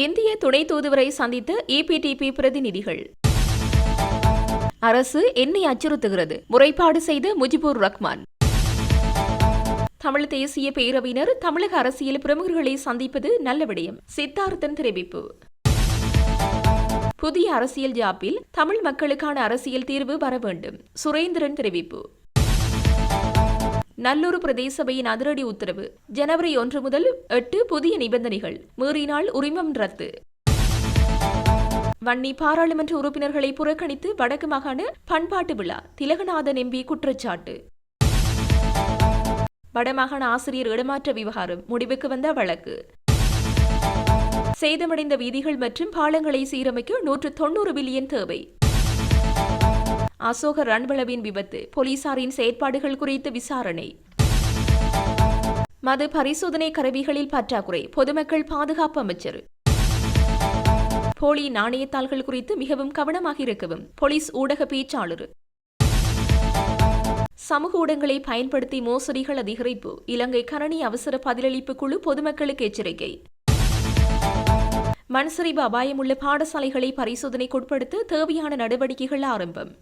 இந்திய துணை தூதுவரை சந்தித்த ஏபிடிபி பிரதிநிதிகள். அரசு என்னை அச்சுறுத்துகிறது, முறைப்பாடு செய்த முஜிபுர் ரஹ்மான். தமிழ் தேசிய பேரவையினர் தமிழக அரசியல் பிரமுகர்களை சந்திப்பது நல்ல விடயம், சித்தார்த்தன் தெரிவிப்பு. புதிய அரசியல் ஜாப்பில் தமிழ் மக்களுக்கான அரசியல் தீர்வு வர வேண்டும், சுரேந்திரன் தெரிவிப்பு. நல்லூர் பிரதேச சபையின் அதிரடி உத்தரவு. ஜனவரி 1 முதல் 8 புதிய நிபந்தனைகள், மீறினால் உரிமம் ரத்து. வன்னி பாராளுமன்ற உறுப்பினர்களை புறக்கணித்து வடக்கு மாகாண பண்பாட்டு விழா, திலகநாதன் எம்பி குற்றச்சாட்டு. வடமாகாண ஆசிரியர் இடமாற்ற விவகாரம் முடிவுக்கு வந்த வழக்கு. சேதமடைந்த வீதிகள் மற்றும் பாலங்களை சீரமைக்க 190 பில்லியன் தேவை. அசோக ரன்வளவின் விபத்து, போலீசாரின் செயற்பாடுகள் குறித்து விசாரணை. மது பரிசோதனை கருவிகளில் பற்றாக்குறை, பொதுமக்கள் பாதுகாப்பு அமைச்சர். போலி நாணயத்தாள்கள் குறித்து மிகவும் கவனமாக இருக்கவும், போலீஸ் ஊடக பேச்சாளர். சமூக ஊடகங்களை பயன்படுத்தி மோசடிகள் அதிகரிப்பு, இலங்கை கணனி அவசர பதிலளிப்பு குழு பொதுமக்களுக்கு எச்சரிக்கை. மண்சரிவு அபாயமுள்ள பாடசாலைகளை பரிசோதனைக்குட்படுத்த தேவையான நடவடிக்கைகள் ஆரம்பம்.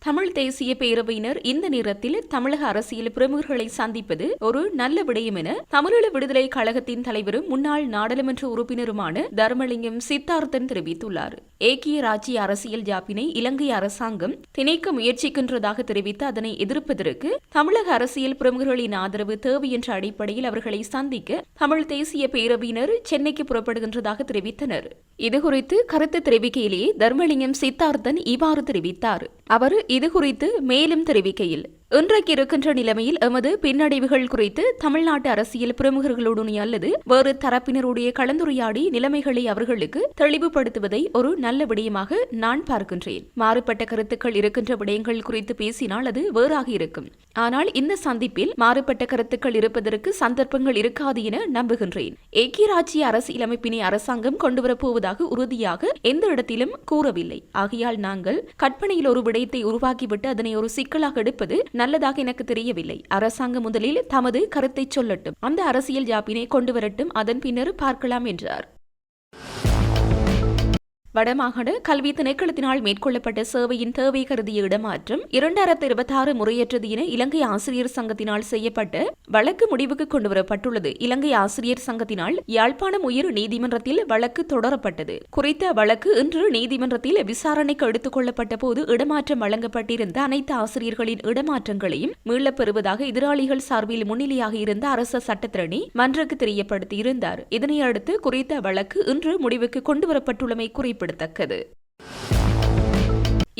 தமிழ் தேசிய பேரவையினர் இந்த நேரத்தில் தமிழக அரசியல் பிரமுகர்களை சந்திப்பது ஒரு நல்ல விடயம் என தமிழீழ விடுதலை கழகத்தின் தலைவரும் முன்னாள் நாடாளுமன்ற உறுப்பினருமான தர்மலிங்கம் சித்தார்த்தன் தெரிவித்துள்ளார். ஏக்கிய ராஜ்ய அரசியல் ஜாப்பினை இலங்கை அரசாங்கம் திணிக்க முயற்சிக்கின்றதாக தெரிவித்து அதனை எதிர்ப்பதற்கு தமிழக அரசியல் பிரமுகர்களின் ஆதரவு தேவை என்ற அடிப்படையில் அவர்களை சந்திக்க தமிழ் தேசிய பேரவையினர் சென்னைக்கு புறப்படுகின்றதாக தெரிவித்தனர். இதுகுறித்து கருத்து தெரிவிக்கையிலேயே தர்மலிங்கம் சித்தார்த்தன் இவ்வாறு தெரிவித்தார். அவர் இதுகுறித்து மேலும் தெரிவிக்கையில், இன்றைக்கு இருக்கின்ற நிலைமையில் எமது பின்னடைவுகள் குறித்து தமிழ்நாட்டு அரசியல் பிரமுகர்களுடன் அல்லது வேறு தரப்பினருடைய கலந்துரையாடி நிலைமைகளை அவர்களுக்கு தெளிவுபடுத்துவதை ஒரு நல்ல விடயமாக நான் பார்க்கின்றேன். மாறுபட்ட கருத்துக்கள் இருக்கின்ற விடயங்கள் குறித்து பேசினால் அது வேறாக இருக்கும். ஆனால் இந்த சந்திப்பில் மாறுபட்ட கருத்துக்கள் இருப்பதற்கு சந்தர்ப்பங்கள் இருக்காது என நம்புகின்றேன். ஏக்கிய ராஜ்ய அரசியலமைப்பினை அரசாங்கம் கொண்டுவரப்போவதாக உறுதியாக எந்த இடத்திலும் கூறவில்லை. ஆகையால் நாங்கள் கற்பனையில் ஒரு விடயத்தை உருவாக்கிவிட்டு அதனை ஒரு சிக்கலாக எடுப்பது நல்லதாக எனக்கு தெரியவில்லை. அரசாங்கம் முதலில் தமது கருத்தை சொல்லட்டும், அந்த அரசியல் ஜாப்பினை கொண்டு வரட்டும், அதன் பின்னர் பார்க்கலாம் என்றார். வடமாகாண கல்வி திணைக்களத்தினால் மேற்கொள்ளப்பட்ட சேவையின் தேவை கருதிய இடமாற்றம் 2026 முறையற்றது என இலங்கை ஆசிரியர் சங்கத்தினால் செய்யப்பட்ட வழக்கு முடிவுக்கு கொண்டுவரப்பட்டுள்ளது. இலங்கை ஆசிரியர் சங்கத்தினால் யாழ்ப்பாணம் உயர் நீதிமன்றத்தில் வழக்கு தொடரப்பட்டது. குறித்த வழக்கு இன்று நீதிமன்றத்தில் விசாரணைக்கு எடுத்துக் கொள்ளப்பட்ட போது இடமாற்றம் வழங்கப்பட்டிருந்த அனைத்து ஆசிரியர்களின் இடமாற்றங்களையும் மீளப் பெறுவதாக எதிராளிகள் சார்பில் முன்னிலையாக இருந்த அரச சட்டத்திரணி மன்றுக்கு தெரியப்படுத்தியிருந்தார். இதனையடுத்து குறித்த வழக்கு இன்று முடிவுக்கு கொண்டுவரப்பட்டுள்ளமை குறிப்பிடத்தக்கது.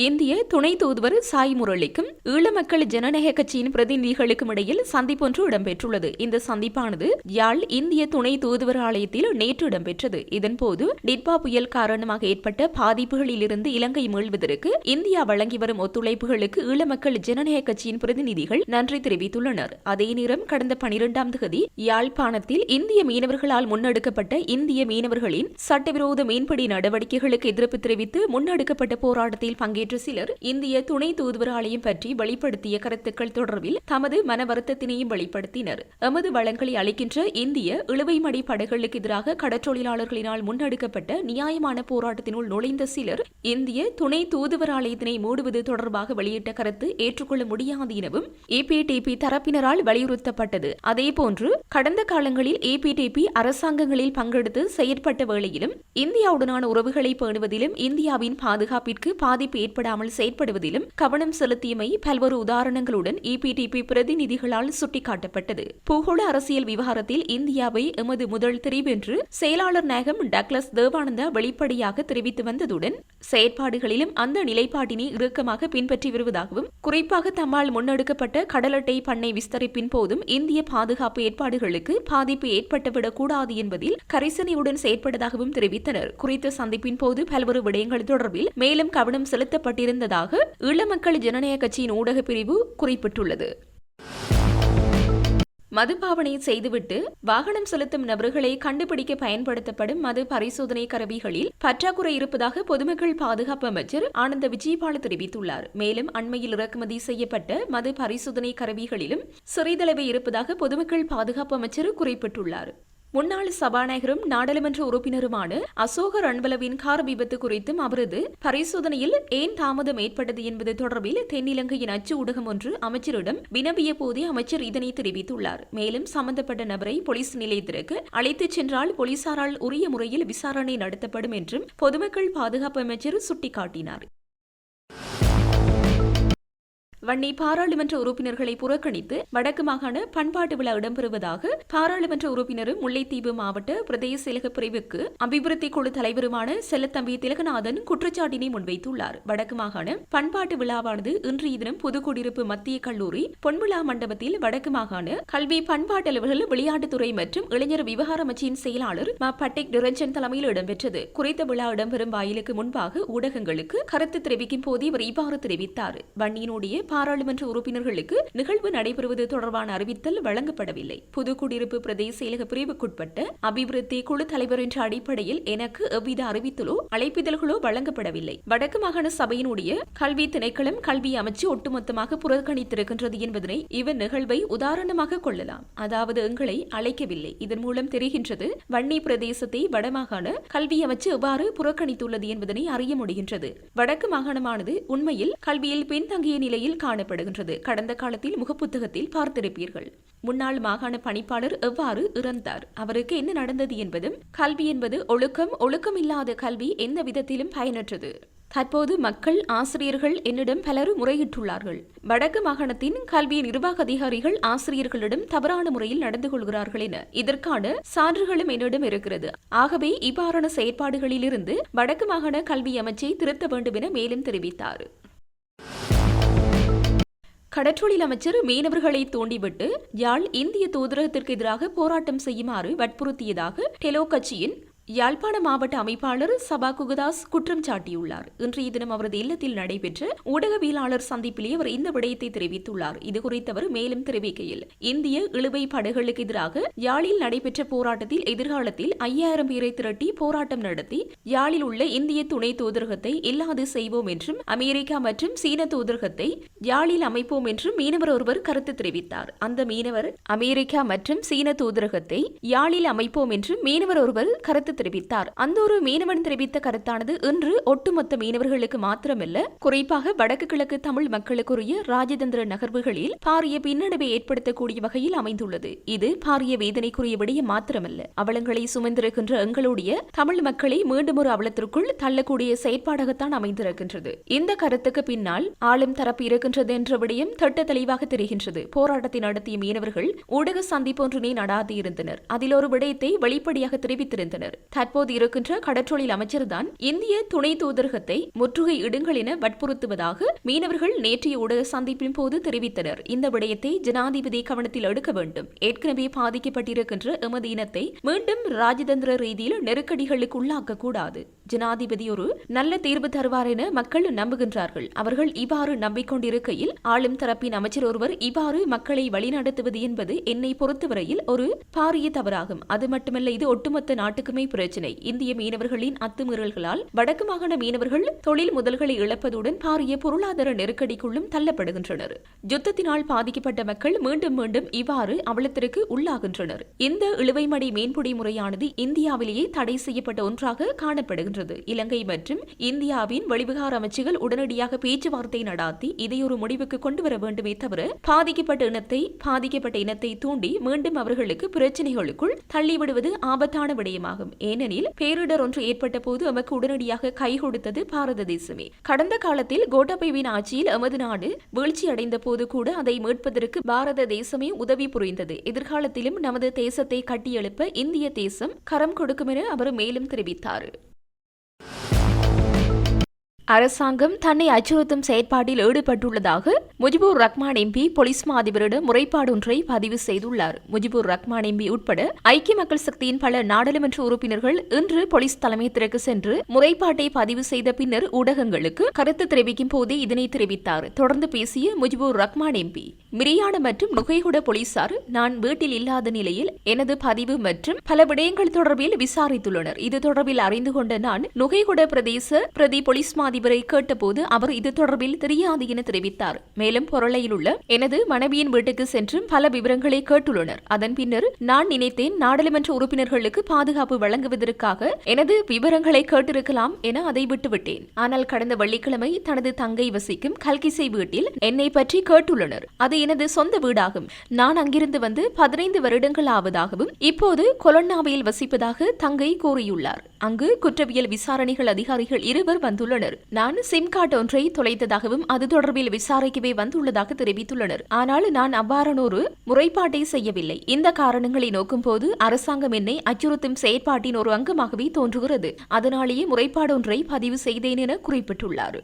இந்திய துணை தூதுவர் சாய் முரளிக்கும் ஈழ மக்கள் ஜனநாயக கட்சியின் பிரதிநிதிகளுக்கும் இடையில் சந்திப்பொன்று இடம்பெற்றுள்ளது. இந்த சந்திப்பானது யாழ் இந்திய துணை தூதுவர் ஆலயத்தில் நேற்று இடம்பெற்றது. இதன்போது டிட்பா புயல் காரணமாக ஏற்பட்ட பாதிப்புகளிலிருந்து இலங்கை மீள்வதற்கு இந்தியா வழங்கி வரும் ஒத்துழைப்புகளுக்கு ஈழ மக்கள் ஜனநாயக கட்சியின் பிரதிநிதிகள் நன்றி தெரிவித்துள்ளனர். அதே நேரம் கடந்த 12ஆம் தேதி யாழ்ப்பாணத்தில் இந்திய மீனவர்களால் முன்னெடுக்கப்பட்ட இந்திய மீனவர்களின் சட்டவிரோத மீன்பிடி நடவடிக்கைகளுக்கு எதிர்ப்பு தெரிவித்து முன்னெடுக்கப்பட்ட போராட்டத்தில் பங்கேற்ற சிலர் இந்திய துணை தூதுவர் ஆலயம் பற்றி வெளிப்படுத்திய கருத்துக்கள் தொடர்பில் தமது மன வருத்தத்தினையும் வெளிப்படுத்தினர். எமது வளங்களை அளிக்கின்ற இந்திய இழுவைமடி படைகளுக்கு எதிராக கடற்றொழிலாளர்களினால் முன்னெடுக்கப்பட்ட நியாயமான போராட்டத்தினுள் நுழைந்த சிலர் இந்திய துணை தூதுவர் ஆலயத்தினை மூடுவது தொடர்பாக வெளியிட்ட கருத்து ஏற்றுக்கொள்ள முடியாது எனவும் ஏபிடிபி தரப்பினரால் வலியுறுத்தப்பட்டது. அதேபோன்று கடந்த காலங்களில் ஏபிடிபி அரசாங்கங்களில் பங்கெடுத்து செயற்பட்ட வேளையிலும் இந்தியாவுடனான உறவுகளை பேணுவதிலும் இந்தியாவின் பாதுகாப்பிற்கு பாதிப்பு ஏற்படாமல் செயற்படுவதிலும் கவனம் செலுத்தியமை பல்வேறு உதாரணங்களுடன் ஏபிடிபி பிரதிநிதிகளால் சுட்டிக்காட்டப்பட்டது. பூகோள அரசியல் விவகாரத்தில் இந்தியாவை எமது முதல் தெரிவு என்று செயலாளர் நாயகம் டக்ளஸ் தேவானந்தா வெளிப்படையாக தெரிவித்து வந்ததுடன் செயற்பாடுகளிலும் அந்த நிலைப்பாட்டினை இறுக்கமாக பின்பற்றி வருவதாகவும், குறிப்பாக தம்மால் முன்னெடுக்கப்பட்ட கடல் அட்டை பண்ணை விஸ்தரிப்பின் போதும் இந்திய பாதுகாப்பு ஏற்பாடுகளுக்கு பாதிப்பு ஏற்பட்டுவிடக் கூடாது என்பதில் கரிசனையுடன் செயற்பட்டதாகவும் தெரிவித்தனர். குறித்த சந்திப்பின் போது பல்வேறு விடயங்கள் தொடர்பில் மேலும் கவனம் செலுத்தப்பட்டிருந்ததாக ஈழ மக்கள் ஜனநாயக கட்சியின் ஊடக பிரிவு குறிப்பிட்டுள்ளது. மதுபாவனை செய்துவிட்டு வாகனம் செலுத்தும் நபர்களை கண்டுபிடிக்க பயன்படுத்தப்படும் மது பரிசோதனை கருவிகளில் பற்றாக்குறை இருப்பதாக பொதுமக்கள் பாதுகாப்பு அமைச்சர் ஆனந்த விஜயபால தெரிவித்துள்ளார். மேலும் அண்மையில் இறக்குமதி செய்யப்பட்ட மது பரிசோதனை கருவிகளிலும் சிறிதளவே இருப்பதாக பொதுமக்கள் பாதுகாப்பு அமைச்சர் குறிப்பிட்டுள்ளார். முன்னாள் சபாநாயகரும் நாடாளுமன்ற உறுப்பினருமான அசோக ரன்பலவின் கார் விபத்து குறித்தும் அவரது பரிசோதனையில் ஏன் தாமதம் ஏற்பட்டது என்பது தொடர்பில் தென்னிலங்கையின் அச்சு ஊடகம் ஒன்று அமைச்சரிடம் வினவிய போதே அமைச்சர் இதனை தெரிவித்துள்ளார். மேலும் சம்பந்தப்பட்ட நபரை போலீஸ் நிலையத்திற்கு அழைத்துச் சென்றால் போலீசாரால் உரிய முறையில் விசாரணை நடத்தப்படும் என்றும் பொதுமக்கள் பாதுகாப்பு அமைச்சர் சுட்டிக்காட்டினார். வன்னி பாராளுமன்ற உறுப்பினர்களை புறக்கணித்து வடக்கு மாகாண பண்பாட்டு விழா இடம்பெறுவதாக பாராளுமன்ற உறுப்பினரும் முல்லைத்தீவு மாவட்ட பிரதேச செயலக பிரிவுக்கு அபிவிருத்தி குழு தலைவருமான செல்லத்தம்பி திலகநாதன் குற்றச்சாட்டினை முன்வைத்துள்ளார். வடக்கு மாகாண பண்பாட்டு விழாவானது இன்றைய தினம் புதுக்குடியிருப்பு மத்திய கல்லூரி பொன்விழா மண்டபத்தில் வடக்கு மாகாண கல்வி பண்பாட்டு அலுவலர்கள், விளையாட்டுத்துறை மற்றும் இளைஞர் விவகார அமைச்சின் செயலாளர் மா பட்டேக் நிரஞ்சன் தலைமையில் இடம்பெற்றது. குறித்த விழா இடம்பெறும் வாயிலுக்கு முன்பாக ஊடகங்களுக்கு கருத்து தெரிவிக்கும் போது இவர் இவ்வாறு தெரிவித்தார். வன்னியினுடைய பாராளுமன்ற உறுப்பினர்களுக்கு நிகழ்வு நடைபெறுவது தொடர்பான அறிவித்தல் வழங்கப்படவில்லை. புதுக்குடியிருப்பு பிரதேச செயலக பிரிவுக்குட்பட்ட அபிவிருத்தி குழு தலைவர் என்ற அடிப்படையில் எனக்கு எவ்வித அறிவித்தலோ அழைப்பிதழ்களோ வழங்கப்படவில்லை. வடக்கு மாகாண சபையினுடைய கல்வி திணைக்களம், கல்வி அமைச்சு ஒட்டுமொத்தமாக புறக்கணித்திருக்கின்றது என்பதனை இவன் நிகழ்வை உதாரணமாக கொள்ளலாம். அதாவது எங்களை அழைக்கவில்லை. இதன் மூலம் தெரிகின்றது வன்னி பிரதேசத்தை வடமாகாண கல்வி அமைச்சு எவ்வாறு புறக்கணித்துள்ளது என்பதனை அறிய முடிகின்றது. வடக்கு மாகாணமானது உண்மையில் கல்வியில் பின்தங்கிய நிலையில் காணப்படுகின்றது. கடந்த காலத்தில் முகப்புத்தகத்தில் பார்த்திருப்பீர்கள். முன்னாள் மாகாண பணிப்பாளர் எவ்வாறு இறந்தார், அவருக்கு என்ன நடந்தது என்பதும், கல்வி என்பது ஒழுக்கம், ஒழுக்கம் இல்லாத கல்வி எந்த விதத்திலும் பயனற்றது. தற்போது மக்கள், ஆசிரியர்கள் என்னிடம் பலரும் முறையிட்டுள்ளார்கள். வடக்கு மாகாணத்தின் கல்வி நிர்வாக அதிகாரிகள் ஆசிரியர்களிடம் தவறான முறையில் நடந்து கொள்கிறார்கள் என இதற்கான சான்றுகளும் என்னிடம் இருக்கிறது. ஆகவே இவ்வாறான செயற்பாடுகளிலிருந்து வடக்கு மாகாண கல்வி அமைச்சை திருத்த வேண்டும் என மேலும் தெரிவித்தார். கடற்றொழில் அமைச்சர் மீனவர்களை தூண்டிவிட்டு யாழ் இந்திய தூதரகத்திற்கு எதிராக போராட்டம் செய்யுமாறு வற்புறுத்தியதாக டெலோ கட்சியின் யாழ்ப்பாண மாவட்ட அமைப்பாளர் சபா குகதாஸ் குற்றம் சாட்டியுள்ளார். இன்றைய தினம் அவரது இல்லத்தில் நடைபெற்ற ஊடகவியலாளர் சந்திப்பிலே அவர் இந்த விடயத்தை தெரிவித்துள்ளார். இதுகுறித்து அவர் மேலும் தெரிவிக்கையில், இந்திய இழுவை படகுகளுக்கு எதிராக யாழில் நடைபெற்ற போராட்டத்தில் எதிர்காலத்தில் 5000 பேரை திரட்டி போராட்டம் நடத்தி யாழில் உள்ள இந்திய துணை தூதரகத்தை இல்லாது செய்வோம் என்றும், அமெரிக்கா மற்றும் சீன தூதரகத்தை யாழில் அமைப்போம் என்றும் மீனவர் ஒருவர் கருத்து தெரிவித்தார். அந்த மீனவர் அமெரிக்கா மற்றும் சீன தூதரகத்தை யாழில் அமைப்போம் என்றும் மீனவர் ஒருவர் கருத்து தெரிவித்தார். அந்த ஒரு மீனவன் தெரிவித்த கருத்தானது இன்று ஒட்டுமொத்த மீனவர்களுக்கு மாத்திரமல்ல, குறிப்பாக வடக்கு கிழக்கு தமிழ் மக்களுக்குரிய ராஜதந்திர நகர்வுகளில் பாரிய பின்னடைவை ஏற்படுத்தக்கூடிய வகையில் அமைந்துள்ளது. இது பாரிய வேதனைக்குரிய விடயம் மாத்திரமல்ல, அவலங்களை சுமந்திருக்கின்ற எங்களுடைய தமிழ் மக்களை மீண்டும் ஒரு அவலத்திற்குள் தள்ளக்கூடிய செயற்பாடாகத்தான் அமைந்திருக்கின்றது. இந்த கருத்துக்கு பின்னால் ஆளும் தரப்பு இருக்கின்றது என்ற விடயம் திட்ட தெளிவாக தெரிகின்றது. போராட்டத்தை நடத்திய மீனவர்கள் ஊடக சந்திப்பு ஒன்றினை நடாத்தியிருந்தனர். அதில் ஒரு விடயத்தை வெளிப்படையாக தெரிவித்திருந்தனர். தற்போது இருக்கின்ற கடற்றொழில் அமைச்சர்தான் இந்திய துணை தூதரகத்தை முற்றுகை இடுங்கள் என வற்புறுத்துவதாக மீனவர்கள் நேற்றைய ஊடக சந்திப்பின் போது தெரிவித்தனர். இந்த விடயத்தை ஜனாதிபதி கவனத்தில் எடுக்க வேண்டும். ஏற்கனவே பாதிக்கப்பட்டிருக்கின்ற எமது இனத்தை மீண்டும் ராஜதந்திர ரீதியில் நெருக்கடிகளுக்கு உள்ளாக்க கூடாது. ஜனாதிபதி ஒரு நல்ல தீர்வு தருவார் என மக்கள் நம்புகின்றார்கள். அவர்கள் இவ்வாறு நம்பிக்கொண்டிருக்கையில் ஆளும் தரப்பின் அமைச்சர் ஒருவர் இவ்வாறு மக்களை வழிநடத்துவது என்பது என்னை பொறுத்தவரையில் ஒரு பாரிய தவறாகும். அது மட்டுமல்ல, இது ஒட்டுமொத்த நாட்டுக்குமே பிரச்சினை. இந்திய மீனவர்களின் அத்துமீறல்களால் வடக்கு மாகாண மீனவர்கள் தொழில் முதல்களை இழப்பதுடன் பாரிய பொருளாதார நெருக்கடிக்குள்ளும் தள்ளப்படுகின்றனர். யுத்தத்தினால் பாதிக்கப்பட்ட மக்கள் மீண்டும் மீண்டும் இவ்வாறு அவலத்திற்கு உள்ளாகின்றனர். இந்த இழுவைமடை மீன்பிடி முறையானது இந்தியாவிலேயே தடை செய்யப்பட்ட ஒன்றாக காணப்படுகின்றது. இலங்கை மற்றும் இந்தியாவின் வெளிவிகார அமைச்சுகள் உடனடியாக பேச்சுவார்த்தை நடாத்தி இதை ஒரு முடிவுக்கு கொண்டு வர வேண்டுமே தவிர பாதிக்கப்பட்ட இனத்தை தூண்டி மீண்டும் அவர்களுக்கு பிரச்சனைகளுக்குள் தள்ளிவிடுவது ஆபத்தான விடயமாகும். ஏனெனில் பேரிடர் ஒன்று ஏற்பட்ட போது எமக்கு உடனடியாக கை கொடுத்தது பாரத தேசமே. கடந்த காலத்தில் கோட்டாபயவின் ஆட்சியில் எமது நாடு வீழ்ச்சி அடைந்த போது கூட அதை மீட்பதற்கு பாரத தேசமே உதவி புரிந்தது. எதிர்காலத்திலும் நமது தேசத்தை கட்டியெழுப்ப இந்திய தேசம் கரம் கொடுக்கும் என அவர் மேலும் தெரிவித்தார். அரசாங்கம் தன்னை அச்சுறுத்தும் செயற்பாட்டில் ஈடுபட்டுள்ளதாக முஜிபுர் ரஹ்மான் எம்பி போலீஸ் மா அதிபரிடம் முறைப்பாடு ஒன்றை பதிவு செய்துள்ளார். முஜிபுர் ரஹ்மான் எம்பி உட்பட ஐக்கிய மக்கள் சக்தியின் பல நாடாளுமன்ற உறுப்பினர்கள் இன்று போலீஸ் தலைமையகத்திற்கு சென்று முறைப்பாட்டை பதிவு செய்த பின்னர் ஊடகங்களுக்கு கருத்து தெரிவிக்கும் போதே இதனை தெரிவித்தார். தொடர்ந்து பேசிய முஜிபுர் ரஹ்மான் எம்பி, மிரியான மற்றும் நுகைகுட போலீசார் நான் வீட்டில் இல்லாத நிலையில் எனது பதிவு மற்றும் பல விடயங்கள் தொடர்பில் விசாரித்துள்ளனர். இது தொடர்பில் அறிந்து கொண்ட நான் நுகைகுட பிரதேச பிரதி போலீஸ் மா அதிபரை கேட்டபோது அவர் இது தொடர்பில் தெரியாது என தெரிவித்தார். மேலும் பொருளையில் உள்ள எனது மனைவியின் வீட்டுக்கு சென்றும் பல விவரங்களை கேட்டுள்ளனர். அதன் பின்னர் நான் நினைத்தேன் நாடாளுமன்ற உறுப்பினர்களுக்கு பாதுகாப்பு வழங்குவதற்காக எனது விவரங்களை கேட்டிருக்கலாம் என அதை விட்டுவிட்டேன். ஆனால் கடந்த வெள்ளிக்கிழமை தனது தங்கை வசிக்கும் கல்கிசை வீட்டில் என்னை பற்றி கேட்டுள்ளனர். அது எனது சொந்த வீடாகும். நான் அங்கிருந்து வந்து 15 வருடங்கள் ஆவதாகவும் இப்போது கொலன்னாவில் வசிப்பதாக தங்கை கூறியுள்ளார். அங்கு குற்றவியல் விசாரணைகள் அதிகாரிகள் 2 வந்துள்ளனர். நான் சிம் கார்டு ஒன்றை தொலைத்ததாகவும் அது தொடர்பில் விசாரிக்கவே வந்துள்ளதாக தெரிவித்துள்ளனர். ஆனால் நான் அவ்வாறானொரு முறைப்பாட்டை செய்யவில்லை. இந்த காரணங்களை நோக்கும் போது அரசாங்கம் என்னை அச்சுறுத்தும் செயற்பாட்டின் ஒரு அங்கமாகவே தோன்றுகிறது. அதனாலேயே முறைப்பாடு ஒன்றை பதிவு செய்தேன் என குறிப்பிட்டுள்ளார்.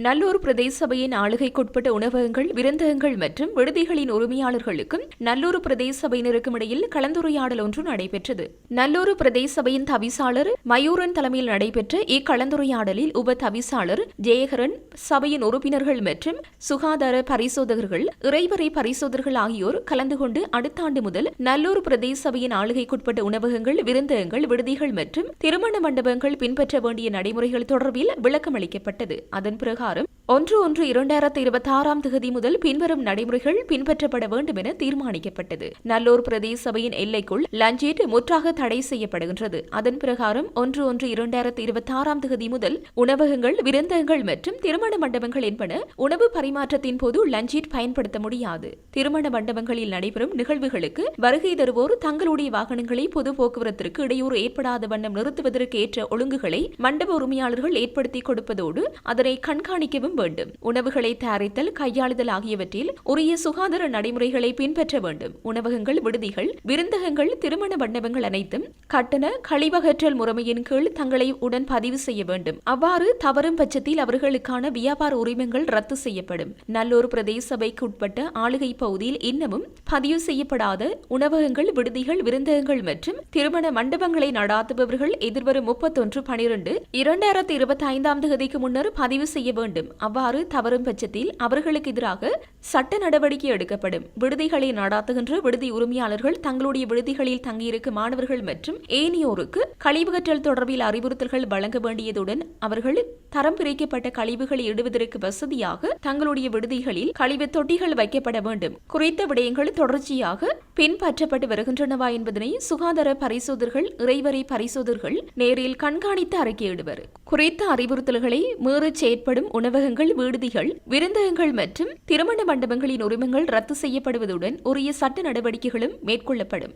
நல்லூர் பிரதேச சபையின் ஆளுகைக்குட்பட்ட உணவகங்கள், விருந்தகங்கள் மற்றும் விடுதிகளின் உரிமையாளர்களுக்கும் நல்லூர் பிரதேச சபையினருக்கும் இடையில் கலந்துரையாடல் ஒன்று நடைபெற்றது. நல்லூர் பிரதேச சபையின் தவிசாளர் மயூரன் தலைமையில் நடைபெற்ற இக்கலந்துரையாடலில் உப தவிசாளர் ஜெயகரன், சபையின் உறுப்பினர்கள் மற்றும் சுகாதார பரிசோதகர்கள், இறைவரை பரிசோதகர்கள் ஆகியோர் கலந்து கொண்டு அடுத்த ஆண்டு முதல் நல்லூர் பிரதேச சபையின் ஆளுகைக்குட்பட்ட உணவகங்கள், விருந்தகங்கள், விடுதிகள் மற்றும் திருமண மண்டபங்கள் பின்பற்ற வேண்டிய நடைமுறைகள் தொடர்பில் விளக்கம் அளிக்கப்பட்டது. அதன் பிறகு 1/1/2026 முதல் பின்வரும் நடைமுறைகள் பின்பற்றப்பட வேண்டும் என தீர்மானிக்கப்பட்டது. நல்லூர் பிரதேச சபையின் எல்லைக்குள் லஞ்சீட் முற்றாக தடை செய்யப்படுகின்றது. அதன் பிரகாரம் 1/1/2026 முதல் உணவகங்கள், விருந்தகங்கள் மற்றும் திருமண மண்டபங்கள் என்பன உணவு பரிமாற்றத்தின் போது லஞ்சீட் பயன்படுத்த முடியாது. திருமண மண்டபங்களில் நடைபெறும் நிகழ்வுகளுக்கு வருகை தருவோர் தங்களுடைய வாகனங்களை பொது போக்குவரத்திற்கு இடையூறு ஏற்படாத வண்ணம் நிறுத்துவதற்கு ஏற்ற ஒழுங்குகளை மண்டப உரிமையாளர்கள் ஏற்படுத்தி கொடுப்பதோடு அதனை கண்காணிக்கவும் வேண்டும். உணவுகளை தயாரித்தல், கையாளுதல் ஆகியவற்றில் உரிய சுகாதார நடைமுறைகளை பின்பற்ற வேண்டும். உணவகங்கள், விடுதிகள், விருந்தகங்கள், திருமண மண்டபங்கள் அனைத்தும் கட்டண கழிவகற்றல் முறைமையின் கீழ் தங்களை உடன் பதிவு செய்ய வேண்டும். அவ்வாறு தவறும் பட்சத்தில் அவர்களுக்கான வியாபார உரிமங்கள் ரத்து செய்யப்படும். நல்லூர் பிரதேச சபைக்கு உட்பட்ட ஆளுகை பகுதியில் இன்னமும் பதிவு செய்யப்படாத உணவகங்கள், விடுதிகள், விருந்தகங்கள் மற்றும் திருமண மண்டபங்களை நடாத்துபவர்கள் எதிர்வரும் 31/12/2025 முன்னர் பதிவு செய்ய வேண்டும். அவ்வாறு தவறும் பட்சத்தில் அவர்களுக்கு எதிராக சட்ட நடவடிக்கை எடுக்கப்படும். விடுதிகளை நடாத்துகின்ற விடுதி உரிமையாளர்கள் தங்களுடைய விடுதிகளில் தங்கியிருக்கும் மாணவர்கள் மற்றும் ஏனையோருக்கு கழிவுகற்றல் தொடர்பில் அறிவுறுத்தல்கள் வழங்க வேண்டியதுடன் அவர்கள் தரம் பிரிக்கப்பட்ட கழிவுகளை இடுவதற்கு வசதியாக தங்களுடைய விடுதிகளில் கழிவு தொட்டிகள் வைக்கப்பட வேண்டும். குறித்த விடயங்கள் தொடர்ச்சியாக பின்பற்றப்பட்டு வருகின்றனவா என்பதனை சுகாதார பரிசோதகர்கள், இறைவரை பரிசோதகர்கள் நேரில் கண்காணித்து அறிக்கையிடுவர். குறித்த அறிவுறுத்தல்களை மீறி செயற்படும் உணவகங்கள், விடுதிகள், விருந்தகங்கள் மற்றும் திருமண மண்டபங்களின் உரிமங்கள் ரத்து செய்யப்படுவதுடன் உரிய சட்ட நடவடிக்கைகளும் மேற்கொள்ளப்படும்.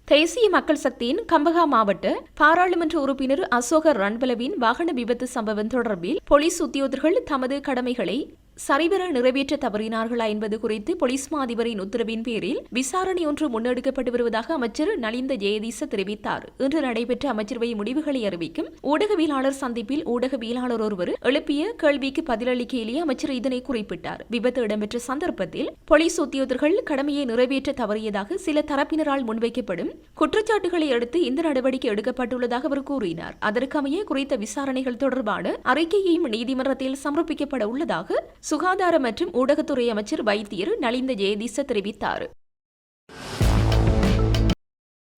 தேசிய மக்கள் சக்தியின் கம்பஹா மாவட்ட பாராளுமன்ற உறுப்பினர் அசோக ரன்பலவின் வாகன விபத்து சம்பவம் தொடர்பில் போலீஸ் உத்தியோகர்கள் தமது கடமைகளை சரிவர நிறைவேற்ற தவறினார்களா என்பது குறித்து பொலிஸ் மா அதிபரின் உத்தரவின் பேரில் விசாரணை ஒன்று முன்னெடுக்கப்பட்டு வருவதாக அமைச்சர் நலிந்த ஜெயதீச தெரிவித்தார். இன்று நடைபெற்ற அமைச்சரவை முடிவுகளை அறிவிக்கும் ஊடகவியலாளர் சந்திப்பில் ஊடகவியலாளர் ஒருவர் எழுப்பிய கேள்விக்கு பதிலளிக்கையிலேயே அமைச்சர் இதனை குறிப்பிட்டார். விபத்து இடம்பெற்ற சந்தர்ப்பத்தில் போலீஸ் உத்தியோகர்கள் கடமையை நிறைவேற்ற தவறியதாக சில தரப்பினரால் முன்வைக்கப்படும் குற்றச்சாட்டுகளை அடுத்து இந்த நடவடிக்கை எடுக்கப்பட்டுள்ளதாக அவர் கூறினார். அதற்கமைய குறித்த விசாரணைகள் தொடர்பான அறிக்கையையும் நீதிமன்றத்தில் சமர்ப்பிக்கப்பட உள்ளதாக சுகாதார மற்றும் ஊடகத்துறை அமைச்சர் வைத்தியர் நலிந்த ஜெயதீச தெரிவித்தார்.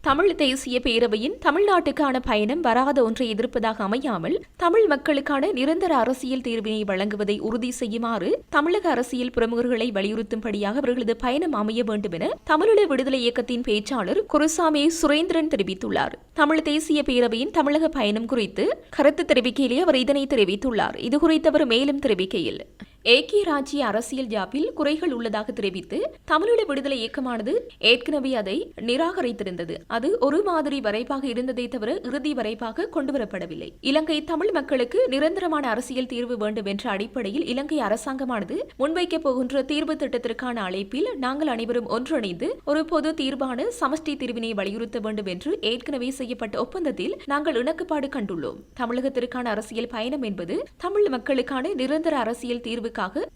தமிழ் தேசிய பேரவையின் தமிழ்நாட்டுக்கான பயணம் வராத ஒன்றை எதிர்ப்பதாக அமையாமல் தமிழ் மக்களுக்கான நிரந்தர அரசியல் தீர்வினை வழங்குவதை உறுதி செய்யுமாறு தமிழக அரசியல் பிரமுகர்களை வலியுறுத்தும்படியாக அவர்களது பயணம் அமைய வேண்டும் என தமிழீழ விடுதலை இயக்கத்தின் பேச்சாளர் குருசாமி சுரேந்திரன் தெரிவித்துள்ளார். தமிழ் தேசிய பேரவையின் தமிழக பயணம் குறித்து கருத்து தெரிவிக்கையிலே அவர் இதனை தெரிவித்துள்ளார். இதுகுறித்து அவர் மேலும் தெரிவிக்கையில், ஏக்கிய ராஜ்ய அரசியல் ஜாப்பில் குறைகள் உள்ளதாக தெரிவித்து தமிழீழ விடுதலை இயக்கமானது ஏற்கனவே அதை நிராகரித்திருந்தது. அது ஒரு மாதிரி வரைப்பாக இருந்ததை தவிர இறுதி வரைப்பாக கொண்டுவரப்படவில்லை. இலங்கை தமிழ் மக்களுக்கு நிரந்தரமான அரசியல் தீர்வு வேண்டும் என்ற அடிப்படையில் இலங்கை அரசாங்கமானது முன்வைக்கப் போகின்ற தீர்வு திட்டத்திற்கான அழைப்பில் நாங்கள் அனைவரும் ஒன்றிணைந்து ஒரு பொது தீர்வான சமஷ்டி தீர்வினை வலியுறுத்த வேண்டும் என்று ஏற்கனவே செய்யப்பட்ட ஒப்பந்தத்தில் நாங்கள் இணக்கப்பாடு கண்டுள்ளோம். தமிழகத்திற்கான அரசியல் பயணம் என்பது தமிழ் மக்களுக்கான நிரந்தர அரசியல் தீர்வு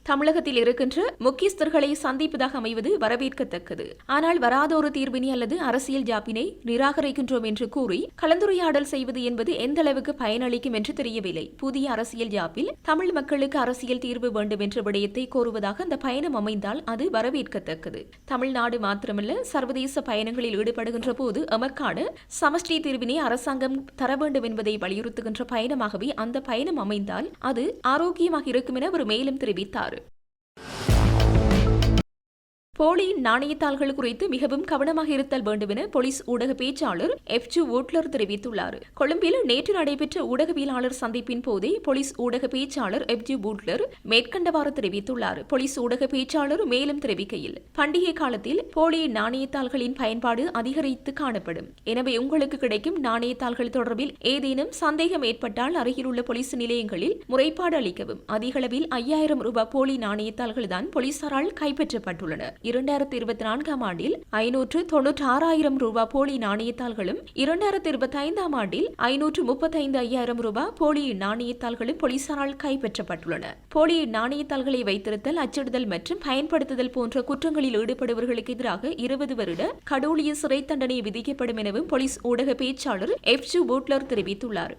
தமிழகத்தில் இருக்கின்ற முக்கியஸ்தர்களை சந்திப்பதாக அமைவது வரவேற்கத்தக்கது. ஆனால் வராத ஒரு தீர்வினை அல்லது அரசியல் ஜாப்பினை நிராகரிக்கின்றோம் என்று கூறி கலந்துரையாடல் செய்வது என்பது எந்த அளவுக்கு பயனளிக்கும் என்று தெரியவில்லை. புதிய அரசியல் ஜாப்பில் தமிழ் மக்களுக்கு அரசியல் தீர்வு வேண்டும் என்ற விடயத்தை கோருவதாக அந்த பயணம் அமைந்தால் அது வரவேற்கத்தக்கது. தமிழ்நாடு மாத்திரமல்ல, சர்வதேச பயணங்களில் ஈடுபடுகின்ற போது எமக்கான சமஷ்டி தீர்வினை அரசாங்கம் தர வேண்டும் என்பதை வலியுறுத்துகின்ற பயணமாகவே அந்த பயணம் அமைந்தால் அது ஆரோக்கியமாக இருக்கும் என அவர் மேலும் தெரிவித்தார். போலி நாணயத்தாள்கள் குறித்து மிகவும் கவனமாக இருத்தல் வேண்டும் என போலீஸ் ஊடக பேச்சாளர் எஃப்ஜு வூட்லர் தெரிவித்துள்ளார். கொழும்பில் நேற்று நடைபெற்ற ஊடகவியலாளர் சந்திப்பின் போதே போலீஸ் ஊடக பேச்சாளர் எஃப்ஜு வூட்லர் மேற்கண்டவாறு தெரிவித்துள்ளார். போலீஸ் ஊடக பேச்சாளர் மேலும் தெரிவிக்கையில், பண்டிகை காலத்தில் போலி நாணயத்தாள்களின் பயன்பாடு அதிகரித்து காணப்படும். எனவே உங்களுக்கு கிடைக்கும் நாணயத்தாள்கள் தொடர்பில் ஏதேனும் சந்தேகம் ஏற்பட்டால் அருகிலுள்ள போலீஸ் நிலையங்களில் முறைப்பாடு அளிக்கவும். அதிகளவில் 5000 ரூபாய் போலி நாணயத்தாள்கள் தான் போலீசாரால் கைப்பற்றப்பட்டுள்ளன. 2024 ஆண்டில் 596,000 ரூபாய் போலி நாணயத்தாள்களும் 2025 ஆண்டில் 535,000 ரூபாய் போலி நாணயத்தாள்களும் போலீசாரால் கைப்பற்றப்பட்டுள்ளன. போலி நாணயத்தாள்களை வைத்திருத்தல், அச்சிடுதல் மற்றும் பயன்படுத்துதல் போன்ற குற்றங்களில் ஈடுபடுபவர்களுக்கு எதிராக 20 வருட கடூழிய சிறை தண்டனை விதிக்கப்படும் எனவும் போலீஸ் ஊடக பேச்சாளர் எஃப்ஜு வூட்லர் தெரிவித்துள்ளார்.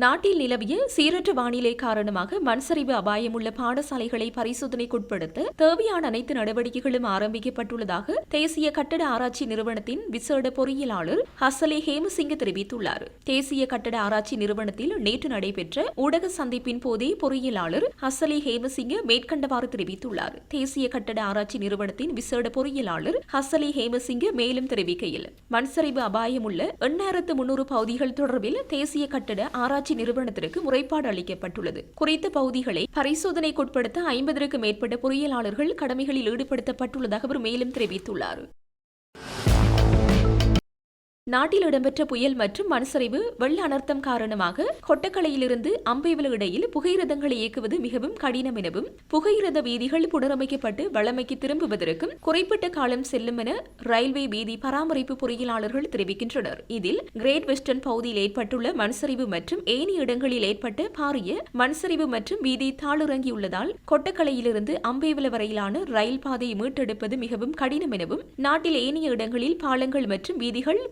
நாட்டில் நிலவிய சீரற்ற வானிலை காரணமாக மண்சரிவு அபாயமுள்ள பாடசாலைகளை பரிசோதனைக்குட்படுத்த தேவையான அனைத்து நடவடிக்கைகளும் ஆரம்பிக்கப்பட்டுள்ளதாக தேசிய கட்டட ஆராய்ச்சி நிறுவனத்தின் விசேட பொறியியலாளர் ஹசலே ஹேமசிங்க தெரிவித்துள்ளார். தேசிய கட்டட ஆராய்ச்சி நிறுவனத்தில் நேற்று நடைபெற்ற ஊடக சந்திப்பின் போதே பொறியியலாளர் ஹசலே ஹேமசிங்க மேற்கண்டவாறு தெரிவித்துள்ளார். தேசிய கட்டட ஆராய்ச்சி நிறுவனத்தின் விசேட பொறியியலாளர் ஹசலே ஹேமசிங்க மேலும் தெரிவிக்கையில், மண்சரிவு அபாயமுள்ள 8300 பகுதிகள் தொடர்பில் தேசிய கட்டட ஆராய்ச்சி நிறுவனத்திற்கு முறைப்பாடு அளிக்கப்பட்டுள்ளது. குறித்த பகுதிகளை பரிசோதனைக்குட்படுத்த 50க்கும் மேற்பட்ட பொறியியலாளர்கள் கடமைகளில் ஈடுபடுத்தப்பட்டுள்ளதாக அவர் மேலும் தெரிவித்துள்ளார். நாட்டில் இடம்பெற்ற புயல் மற்றும் மண்சரிவு வெள்ள அனர்த்தம் காரணமாக கொட்டக்கலையிலிருந்து அம்பேவல இடையில் புகையிரதங்களை இயக்குவது மிகவும் கடினம் எனவும் புகையிரத வீதிகள் புனரமைக்கப்பட்டு வளமைக்கு திரும்புவதற்கும் குறிப்பிட்ட காலம் செல்லும் என ரயில்வே வீதி பராமரிப்பு பொறியியலாளர்கள் தெரிவிக்கின்றனர். இதில் கிரேட் வெஸ்டர்ன் பகுதியில் ஏற்பட்டுள்ள மண்சரிவு மற்றும் ஏனைய இடங்களில் ஏற்பட்ட பாரிய மண்சரிவு மற்றும் வீதி தாளிறங்கியுள்ளதால் கொட்டக்கலையிலிருந்து அம்பேவல வரையிலான ரயில் பாதையை மீட்டெடுப்பது மிகவும் கடினம் எனவும் நாட்டில் ஏனைய இடங்களில் பாலங்கள் மற்றும் வீதிகள்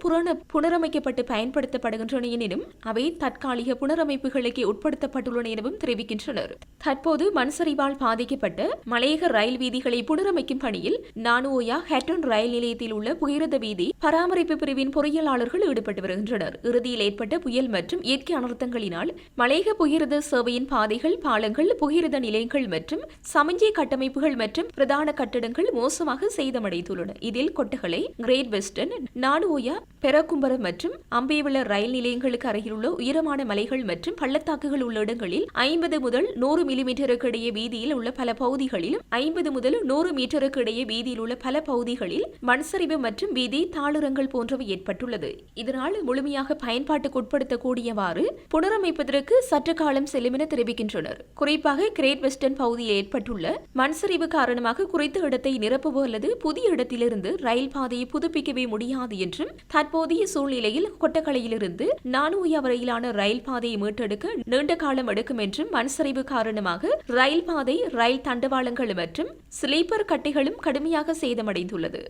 புனரமைக்கப்பட்டு பயன்படுத்தப்படுகின்றன எனினும் அவை தற்காலிக புனரமைப்புகளுக்கு உட்படுத்தப்பட்டுள்ளன எனவும் தெரிவிக்கின்றனர். தற்போது மண்சரிவால் பாதிக்கப்பட்ட மலையக ரயில் வீதிகளை புனரமைக்கும் பணியில் நானுஓயா ஹேட்டன் ரயில் நிலையத்தில் உள்ள புகையிரத வீதி பராமரிப்பு பிரிவின் பொறியியலாளர்கள் ஈடுபட்டு வருகின்றனர். இறுதியில் ஏற்பட்ட புயல் மற்றும் இயற்கை அனர்த்தங்களினால் மலையக புகையிரத சேவையின் பாதைகள், பாலங்கள், புகையிரத நிலையங்கள் மற்றும் சமிஞ்சை கட்டமைப்புகள் மற்றும் பிரதான கட்டடங்கள் மோசமாக சேதமடைந்துள்ளன. இதில் கொட்டகலை, கிரேட் வெஸ்டர்ன், நானுஓயா, பெரகும்பரம் மற்றும் அம்பேவல ரயில் நிலையங்களுக்கு அருகிலுள்ள உயரமான மலைகள் மற்றும் பள்ளத்தாக்குகள் உள்ள இடங்களில் 50 முதல் 100 மில்லிமீட்டருக்கு இடையே வீதியில் உள்ள பல பகுதிகளிலும் 50 முதல் 100 மீட்டருக்கு இடையே வீதியில் உள்ள பல பகுதிகளில் மண்சரிவு மற்றும் வீதி தாளுரங்கள் போன்றவை ஏற்பட்டுள்ளது. இதனால் முழுமையாக பயன்பாட்டுக்கு உட்படுத்தக்கூடியவாறு புனரமைப்பதற்கு சற்று காலம் செல்லும் என தெரிவிக்கின்றனர். குறிப்பாக கிரேட் வெஸ்டர்ன் பகுதியில் ஏற்பட்டுள்ள மண்சரிவு காரணமாக குறித்த இடத்தை நிரப்பவோ அல்லது புதிய இடத்திலிருந்து ரயில் பாதையை புதுப்பிக்கவே முடியாது என்றும் தற்போதைய சூழ்நிலையில் கொட்டக்கலையிலிருந்து நானுஓயா வரையிலான ரயில் பாதையை மீட்டெடுக்க நீண்ட காலம் எடுக்கும் என்றும் மண்சரிவு காரணமாக ரயில் பாதை, ரயில் தண்டவாளங்கள் மற்றும் ஸ்லீப்பர் கட்டைகளும் கடுமையாக சேதமடைந்துள்ளது.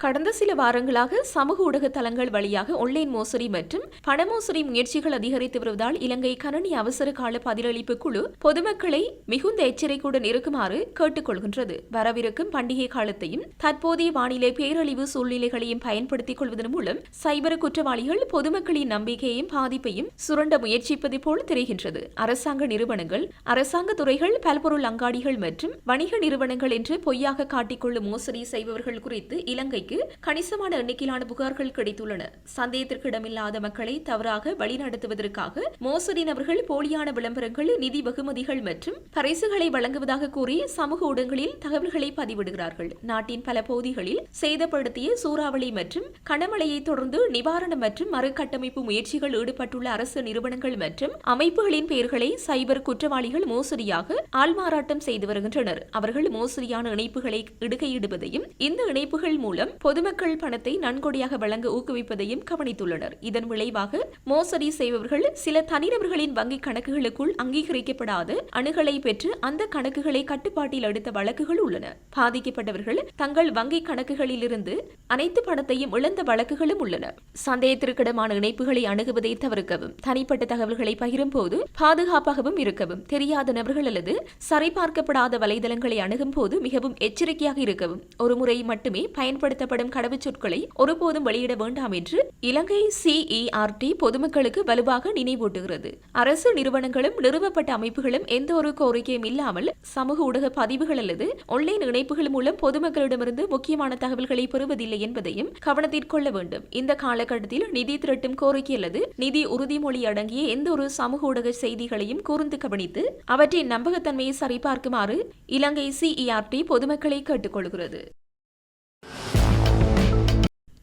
கடந்த சில வாரங்களாக சமூக ஊடக தளங்கள் வழியாக ஆன்லைன் மோசடி மற்றும் பண மோசடி முயற்சிகள் அதிகரித்து வருவதால் இலங்கை கணனி அவசர கால பதிலளிப்பு குழு பொதுமக்களை மிகுந்த எச்சரிக்கையுடன் இருக்குமாறு கேட்டுக் கொள்கின்றது. வரவிருக்கும் பண்டிகை காலத்தையும் தற்போதைய வானிலை பேரழிவு சூழ்நிலைகளையும் பயன்படுத்திக் கொள்வதன் மூலம் சைபர் குற்றவாளிகள் பொதுமக்களின் நம்பிக்கையையும் பாதிப்பையும் சுரண்ட முயற்சிப்பது போல் தெரிகின்றது. அரசாங்க நிறுவனங்கள், அரசாங்க துறைகள், பல்பொருள் அங்காடிகள் மற்றும் வணிக நிறுவனங்கள் என்று பொய்யாக காட்டிக்கொள்ளும் மோசடி செய்பவர்கள் குறித்து இலங்கைக்கு கணிசமான எண்ணிக்கையிலான புகார்கள் கிடைத்துள்ளன. சந்தேகத்திற்கு இடமில்லாத மக்களை தவறாக வழிநடத்துவதற்காக மோசடி நபர்கள் போலியான விளம்பரங்கள், நிதி வெகுமதிகள் மற்றும் பரிசுகளை வழங்குவதாக கூறி சமூக ஊடகங்களில் தகவல்களை பதிவிடுகிறார்கள். நாட்டின் பல பகுதிகளில் சேதப்படுத்திய சூறாவளி மற்றும் கனமழையை தொடர்ந்து நிவாரணம் மற்றும் மறுகட்டமைப்பு முயற்சிகள் ஈடுபட்டுள்ள அரசு நிறுவனங்கள் மற்றும் அமைப்புகளின் பெயர்களை சைபர் குற்றவாளிகள் மோசடியாக ஆள்மாறாட்டம் செய்து வருகின்றனர். அவர்கள் மோசடியான இணைப்புகளை இடுகையிடுவதையும் இந்த இணைப்புகள் மூலம் பொதுமக்கள் பணத்தை நன்கொடையாக வழங்க ஊக்குவிப்பதையும் கவனித்துள்ளனர். இதன் விளைவாக மோசடி செய்பவர்கள் சில தனிநபர்களின் வங்கிக் கணக்குகளுக்குள் அங்கீகரிக்கப்படாத அணுகலை பெற்று அந்த கணக்குகளை கட்டுப்பாட்டில் எடுத்த வழக்குகள் உள்ளன. பாதிக்கப்பட்டவர்கள் தங்கள் வங்கிக் கணக்குகளிலிருந்து அனைத்து பணத்தையும் இழந்த வழக்குகளும் உள்ளன. சந்தேகத்திற்கிடமான இணைப்புகளை அணுகுவதை தவிர்க்கவும், தனிப்பட்ட தகவல்களை பகிரும் போது பாதுகாப்பாகவும் இருக்கவும், தெரியாத நபர்கள் அல்லது சரிபார்க்கப்படாத வலைதளங்களை அணுகும் போது மிகவும் எச்சரிக்கையாக இருக்கவும், ஒருமுறை மட்டுமே பயன்படுத்தப்படும் கடவுச்சொற்களை ஒருபோதும் வெளியிட வேண்டாம் என்று இலங்கை CERT பொதுமக்களுக்கு வலுவாக நினைவூட்டுகிறது. அரசு நிறுவனங்களும் நிறுவப்பட்ட அமைப்புகளும் எந்த ஒரு கோரிக்கையும் இல்லாமல் சமூக ஊடக பதிவுகள் அல்லது ஆன்லைன் இணைப்புகள் மூலம் பொதுமக்களிடமிருந்து முக்கியமான தகவல்களை பெறுவதில்லை என்பதையும் கவனத்தில் கொள்ள வேண்டும். இந்த காலகட்டத்தில் நிதி திரட்டும் கோரிக்கை அல்லது நிதி உறுதிமொழி அடங்கிய எந்த ஒரு சமூக ஊடக செய்திகளையும் கூர்ந்து கவனித்து அவற்றின் நம்பகத்தன்மையை சரிபார்க்குமாறு இலங்கை CERT பொதுமக்களை கேட்டுக்கொள்கிறது.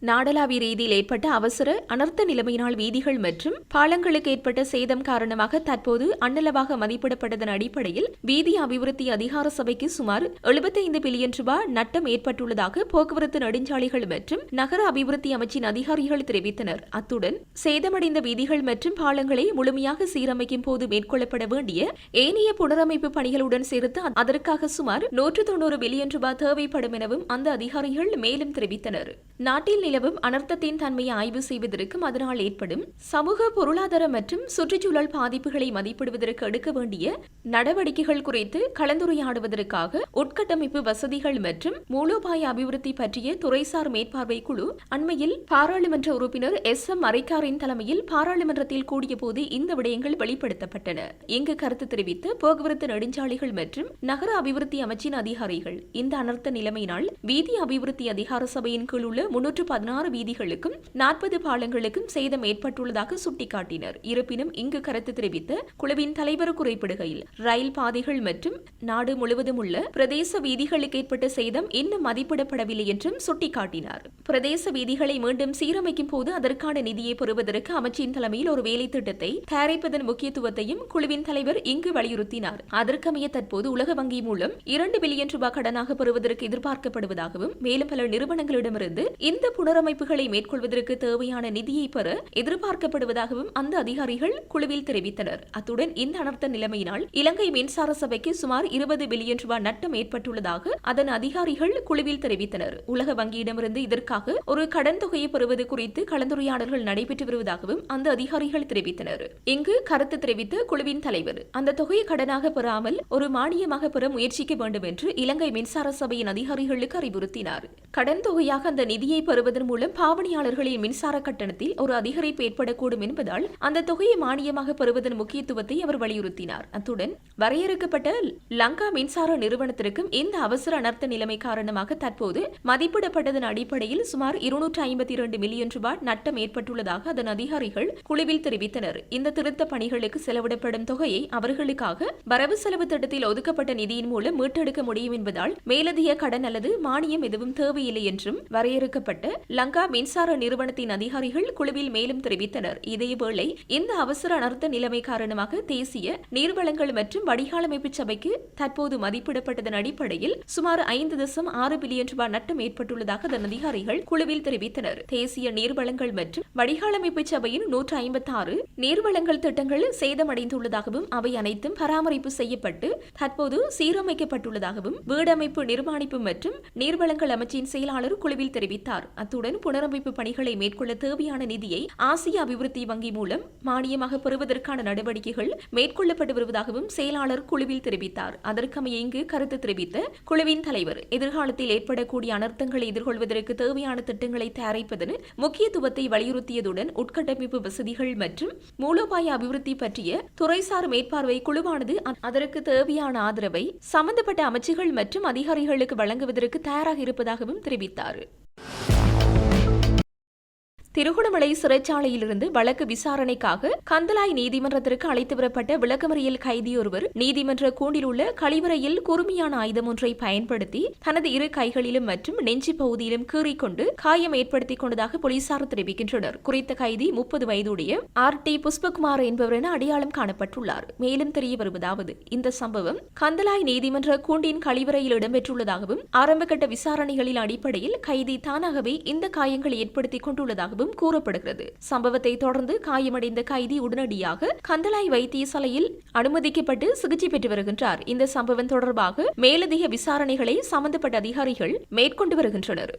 நாடளாவிய ரீதியில் ஏற்பட்ட அவசர அனர்த்த நிலைமையினால் வீதிகள் மற்றும் பாலங்களுக்கு ஏற்பட்ட சேதம் காரணமாக தற்போது அன்னளவாக மதிப்பிடப்பட்டதன் அடிப்படையில் வீதி அபிவிருத்தி அதிகார சபைக்கு சுமார் 75 பில்லியன் ரூபாய் நட்டம் ஏற்பட்டுள்ளதாக போக்குவரத்து நெடுஞ்சாலைகள் மற்றும் நகர அபிவிருத்தி அமைச்சின் அதிகாரிகள் தெரிவித்தனர். அத்துடன் சேதமடைந்த வீதிகள் மற்றும் பாலங்களை முழுமையாக சீரமைக்கும் போது மேற்கொள்ளப்பட வேண்டிய ஏனைய புனரமைப்பு பணிகளுடன் சேர்த்து அதற்காக சுமார் 190 பில்லியன் ரூபாய் தேவைப்படும் எனவும் அந்த அதிகாரிகள் மேலும் தெரிவித்தனர். நாட்டில் நிலவும் அனர்த்தத்தின் தன்மையை ஆய்வு செய்வதற்கும் அதனால் ஏற்படும் சமூக, பொருளாதார மற்றும் சுற்றுச்சூழல் பாதிப்புகளை மதிப்பிடுவதற்கு எடுக்க வேண்டிய நடவடிக்கைகள் குறித்து கலந்துரையாடுவதற்காக உட்கட்டமைப்பு வசதிகள் மற்றும் மூலோபாய அபிவிருத்தி பற்றிய துறைசார் மேற்பார்வை குழு அண்மையில் பாராளுமன்ற உறுப்பினர் SM அரைக்காரின் தலைமையில் பாராளுமன்றத்தில் கூடிய போது இந்த விடயங்கள் வெளிப்படுத்தப்பட்டன. இங்கு கருத்து தெரிவித்த போக்குவரத்து நெடுஞ்சாலைகள் மற்றும் நகர அபிவிருத்தி அமைச்சின் அதிகாரிகள் இந்த அனர்த்த நிலைமையினால் வீதி அபிவிருத்தி அதிகார சபையின் கீழ் உள்ள 316 வீதிகளுக்கும் 40 பாலங்களுக்கும் சேதம் ஏற்பட்டுள்ளதாக சுட்டிக்காட்டினர். இருப்பினும் இங்கு கருத்து தெரிவித்த குழுவின் தலைவர் குறிப்பிடுகையில் ரயில் பாதைகள் மற்றும் நாடு முழுவதும் உள்ள பிரதேச வீதிகளுக்கு ஏற்பட்ட சேதம் இன்னும் மதிப்பிடப்படவில்லை என்றும் சுட்டிக்காட்டினார். பிரதேச வீதிகளை மீண்டும் சீரமைக்கும் போது அதற்கான நிதியை பெறுவதற்கு அமைச்சின் தலைமையில் ஒரு வேலை திட்டத்தை தயாரிப்பதன் முக்கியத்துவத்தையும் குழுவின் தலைவர் இங்கு வலியுறுத்தினார். அதற்கமைய தற்போது உலக வங்கி மூலம் 2 பில்லியன் ரூபாய் கடனாக பெறுவதற்கு எதிர்பார்க்கப்படுவதாகவும் மேலும் பல நிறுவனங்களிடமிருந்து இந்த புனரமைப்புகளை மேற்கொள்வதற்கு தேவையான நிதியை பெற எதிர்பார்க்கப்படுவதாகவும் அந்த அதிகாரிகள் குழுவில் தெரிவித்தனர். அத்துடன் இந்த அனர்த்த நிலைமையினால் இலங்கை மின்சார சபைக்கு சுமார் 20 பில்லியன் ரூபாய் நட்டம் ஏற்பட்டுள்ளதாக அதன் அதிகாரிகள் குழுவில் தெரிவித்தனர். உலக வங்கியிடமிருந்து இதற்காக ஒரு கடன் தொகையை பெறுவது குறித்து கலந்துரையாடல்கள் நடைபெற்று வருவதாகவும் அந்த அதிகாரிகள் தெரிவித்தனர். இங்கு கருத்து தெரிவித்த குழுவின் தலைவர் அந்த தொகையை கடனாக பெறாமல் ஒரு மானியமாக பெற முயற்சிக்க வேண்டும் என்று இலங்கை மின்சார சபையின் அதிகாரிகளுக்கு அறிவுறுத்தினார். கடன் தொகையாக அந்த நிதியை பெறுவதன் மூலம் பாவனையாளர்களின் மின்சார கட்டணத்தில் ஒரு அதிகரிப்பு ஏற்படக்கூடும் என்பதால் அந்த தொகையை மானியமாக பெறுவதன் முக்கியத்துவத்தை அவர் வலியுறுத்தினார். அத்துடன் வரையறுக்கப்பட்ட லங்கா மின்சார நிறுவனத்திற்கும் இந்த அவசர அனர்த்த நிலைமை காரணமாக தற்போது மதிப்பிடப்பட்டதன் அடிப்படையில் சுமார் 252 மில்லியன் ரூபாய் நட்டம் ஏற்பட்டுள்ளதாக அதன் அதிகாரிகள் குழுவில் தெரிவித்தனர். இந்த திருத்த பணிகளுக்கு செலவிடப்படும் தொகையை அவர்களுக்காக வரவு செலவு திட்டத்தில் ஒதுக்கப்பட்ட நிதியின் மூலம் மீட்டெடுக்க முடியும் என்பதால் மேலதிக கடன் அல்லது மானியம் எதுவும் தேவையில்லை என்றும் வரையறுக்கப்பட்ட லங்கா மின்சார நிறுவனத்தின் அதிகாரிகள் குழுவில் மேலும் தெரிவித்தனர். இதேவேளை இந்த அவசர அனர்த்த நிலைமை காரணமாக தேசிய நீர்வளங்கள் மற்றும் வடிகாலமைப்பு சபைக்கு தற்போது மதிப்பிடப்பட்டதன் அடிப்படையில் சுமார் 5.6 பில்லியன் ரூபாய் நட்டம் ஏற்பட்டுள்ளதாக அதன் அதிகாரிகள் குழுவில் தெரிவித்தனர். தேசிய நீர்வளங்கள் மற்றும் வடிகாலமைப்பு சபையின் 156 நீர்வளங்கள் திட்டங்கள் சேதமடைந்துள்ளதாகவும் அவை அனைத்தும் பராமரிப்பு செய்யப்பட்டு தற்போது சீரமைக்கப்பட்டுள்ளதாகவும் வீடமைப்பு நிர்மாணிப்பு மற்றும் நீர்வளங்கள் அமைச்சின் செயலாளர் குழுவில் தெரிவித்தார். அத்துடன் புனரமைப்பு பணிகளை மேற்கொள்ள தேவையான நிதியை ஆசிய அபிவிருத்தி வங்கி மூலம் மானியமாக பெறுவதற்கான நடவடிக்கைகள் மேற்கொள்ளப்பட்டு வருவதாகவும் செயலாளர் குழுவில் தெரிவித்தார். அதற்கமைய இங்கு கருத்து தெரிவித்த குழுவின் தலைவர் எதிர்காலத்தில் ஏற்படக்கூடிய அனர்த்தங்களை எதிர்கொள்வதற்கு தேவையான திட்டங்களை தயாரிப்பதன் முக்கியத்துவத்தை வலியுறுத்தியதுடன் உட்கட்டமைப்பு வசதிகள் மற்றும் மூலோபாய அபிவிருத்தி பற்றிய துறைசார் மேற்பார்வை குழுவானது அதற்கு தேவையான ஆதரவை சம்பந்தப்பட்ட அமைச்சுகள் மற்றும் அதிகாரிகளுக்கு வழங்குவதற்கு தயாராக இருப்பதாகவும் தெரிவித்தார். திருகோணமலை சிறைச்சாலையிலிருந்து வழக்கு விசாரணைக்காக கந்தலாய் நீதிமன்றத்திற்கு அழைத்து வரப்பட்ட விளக்கமறியல் கைதியொருவர் நீதிமன்ற கூண்டில் உள்ள கழிவறையில் குறுமியான ஆயுதம் ஒன்றை பயன்படுத்தி தனது இரு கைகளிலும் மற்றும் நெஞ்சு பகுதியிலும் கீறிக்கொண்டு காயம் ஏற்படுத்திக் கொண்டதாக போலீசார் தெரிவிக்கின்றனர். குறித்த கைதி 30 வயதுடைய RT புஷ்பகுமார் என்பவர் என அடையாளம் காணப்பட்டுள்ளார். மேலும் தெரிய வருவதாவது, இந்த சம்பவம் கந்தலாய் நீதிமன்ற கூண்டின் கழிவறையில் இடம்பெற்றுள்ளதாகவும் ஆரம்பகட்ட விசாரணைகளின் அடிப்படையில் கைதி தானாகவே இந்த காயங்களை ஏற்படுத்திக் கொண்டுள்ளதாகவும் கூறப்படுகிறது. சம்பவத்தை தொடர்ந்து காயமடைந்த கைதி உடனடியாக கந்தலாய் வைத்தியசாலையில் அனுமதிக்கப்பட்டு சிகிச்சை பெற்று வருகின்றார். இந்த சம்பவம் தொடர்பாக மேலதிக விசாரணைகளை சம்பந்தப்பட்ட அதிகாரிகள் மேற்கொண்டு வருகின்றனர்.